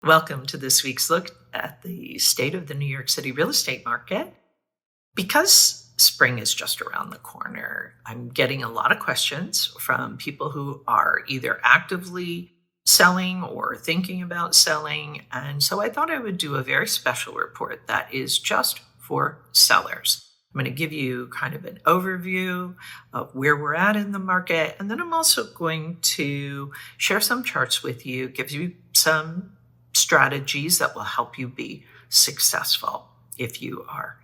Welcome to this week's look at the state of the New York City real estate market. Because spring is just around the corner, I'm getting a lot of questions from people who are either actively selling or thinking about selling. And so I thought I would do a very special report that is just for sellers. I'm going to give you kind of an overview of where we're at in the market. And then I'm also going to share some charts with you, give you some strategies that will help you be successful if you are,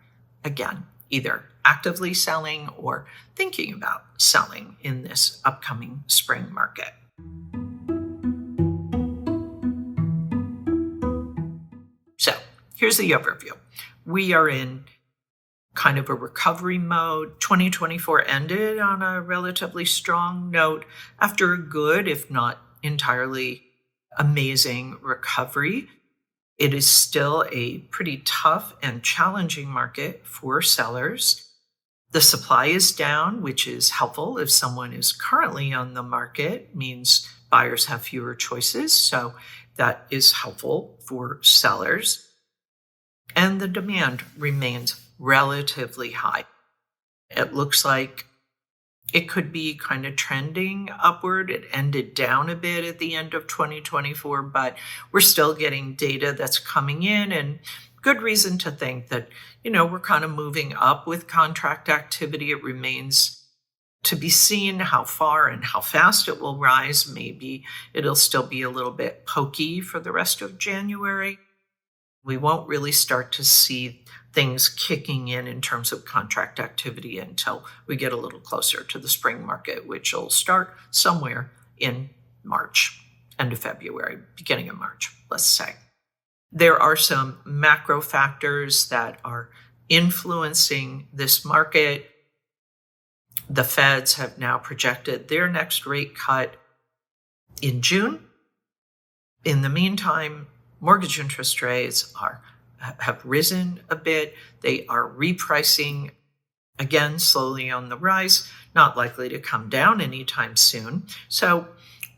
again, either actively selling or thinking about selling in this upcoming spring market. So here's the overview. We are in kind of a recovery mode. 2024 ended on a relatively strong note after a good, if not entirely amazing recovery. It is still a pretty tough and challenging market for sellers. The supply is down, which is helpful. If someone is currently on the market, means buyers have fewer choices. So that is helpful for sellers. And the demand remains relatively high. It looks like it could be kind of trending upward. It ended down a bit at the end of 2024, but we're still getting data that's coming in, and good reason to think that, we're kind of moving up with contract activity. It remains to be seen how far and how fast it will rise. Maybe it'll still be a little bit pokey for the rest of January. We won't really start to see things kicking in terms of contract activity until we get a little closer to the spring market, which will start somewhere in March, end of February, beginning of March, let's say. There are some macro factors that are influencing this market. The Feds have now projected their next rate cut in June. In the meantime, mortgage interest rates have risen a bit. They are repricing again, slowly on the rise, not likely to come down anytime soon. So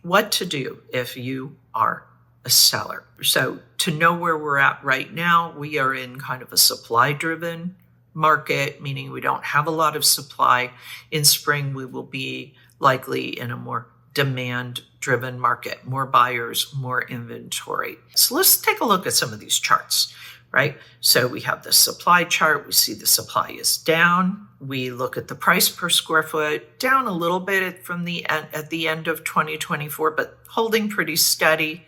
what to do if you are a seller? So to know where we're at right now, we are in kind of a supply-driven market, meaning we don't have a lot of supply. In spring, we will be likely in a more demand-driven market, more buyers, more inventory. So let's take a look at some of these charts, right? So we have the supply chart. We see the supply is down. We look at the price per square foot, down a little bit from at the end of 2024, but holding pretty steady.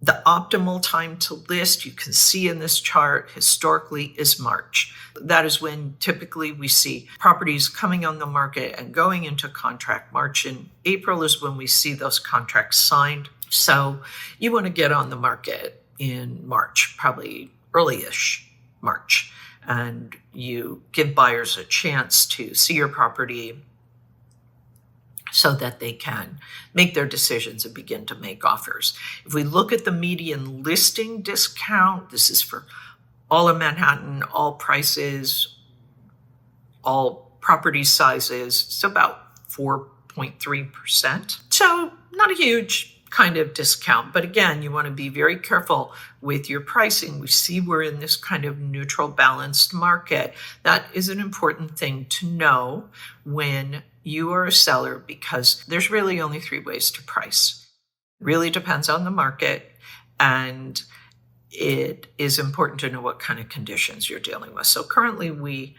The optimal time to list, you can see in this chart, historically is March. That is when typically we see properties coming on the market and going into contract. March and April is when we see those contracts signed. So you want to get on the market in March, probably early-ish March, and you give buyers a chance to see your property so that they can make their decisions and begin to make offers. If we look at the median listing discount, this is for all of Manhattan, all prices, all property sizes, it's about 4.3%. So not a huge kind of discount. But again, you want to be very careful with your pricing. We see we're in this kind of neutral, balanced market. That is an important thing to know when you are a seller, because there's really only three ways to price. It really depends on the market, and it is important to know what kind of conditions you're dealing with. So currently, we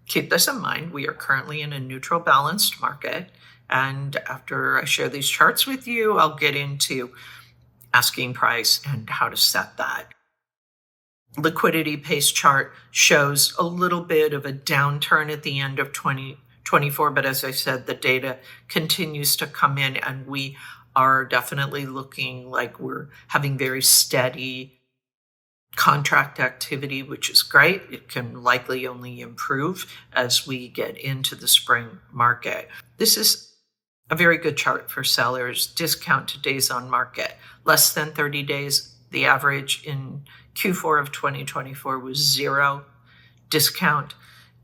keep this in mind. We are currently in a neutral, balanced market. And after I share these charts with you, I'll get into asking price and how to set that. Liquidity pace chart shows a little bit of a downturn at the end of 2024, but as I said, the data continues to come in, and we are definitely looking like we're having very steady contract activity, which is great. It can likely only improve as we get into the spring market. This is a very good chart for sellers. Discount to days on market, less than 30 days. The average in Q4 of 2024 was 0 discount.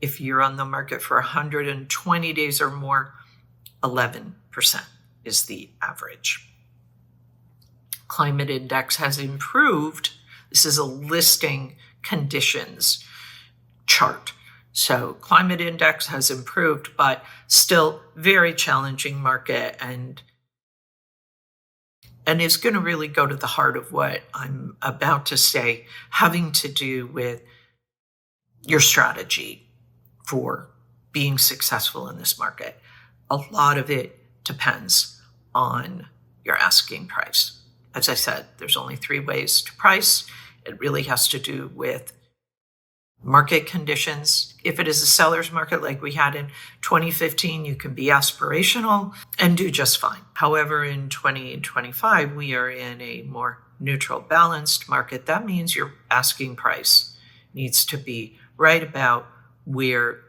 If you're on the market for 120 days or more, 11% is the average. climate index has improved. This is a listing conditions chart. So climate index has improved, but still very challenging market, and is going to really go to the heart of what I'm about to say, having to do with your strategy for being successful in this market. A lot of it depends on your asking price. As I said, there's only 3 ways to price. It really has to do with market conditions. If it is a seller's market like we had in 2015, you can be aspirational and do just fine. However, in 2025, we are in a more neutral, balanced market. That means your asking price needs to be right about where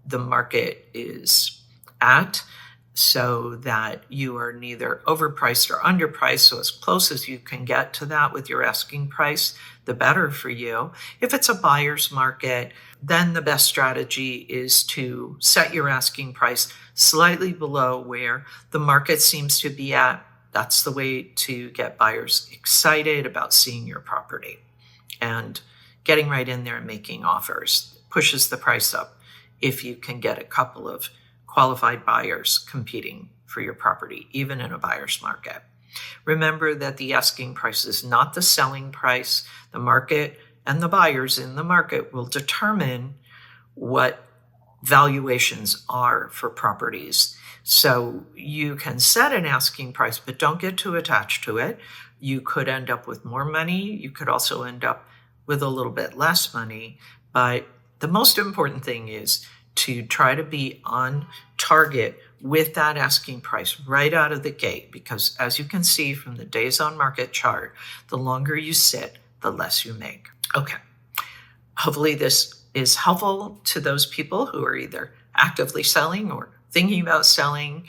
the market is at, so that you are neither overpriced or underpriced. So as close as you can get to that with your asking price, the better for you. If it's a buyer's market, then the best strategy is to set your asking price slightly below where the market seems to be at. That's the way to get buyers excited about seeing your property. And getting right in there and making offers pushes the price up if you can get a couple of qualified buyers competing for your property, even in a buyer's market. Remember that the asking price is not the selling price. The market and the buyers in the market will determine what valuations are for properties. So you can set an asking price, but don't get too attached to it. You could end up with more money. You could also end up with a little bit less money. But the most important thing is to try to be on target with that asking price right out of the gate, because as you can see from the days on market chart, the longer you sit, the less you make. Okay. Hopefully this is helpful to those people who are either actively selling or thinking about selling.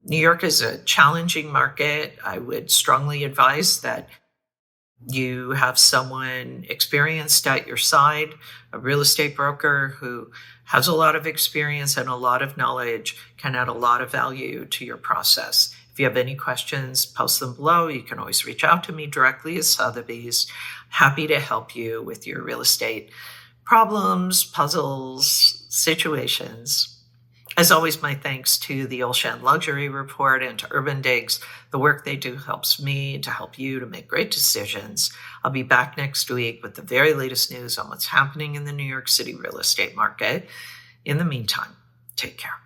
New York is a challenging market. I would strongly advise that you have someone experienced at your side, a real estate broker who has a lot of experience and a lot of knowledge, can add a lot of value to your process. If you have any questions, post them below. You can always reach out to me directly as Sotheby's. Happy to help you with your real estate problems, puzzles, situations. As always, my thanks to the Olshan Luxury Report and to Urban Digs. The work they do helps me to help you to make great decisions. I'll be back next week with the very latest news on what's happening in the New York City real estate market. In the meantime, take care.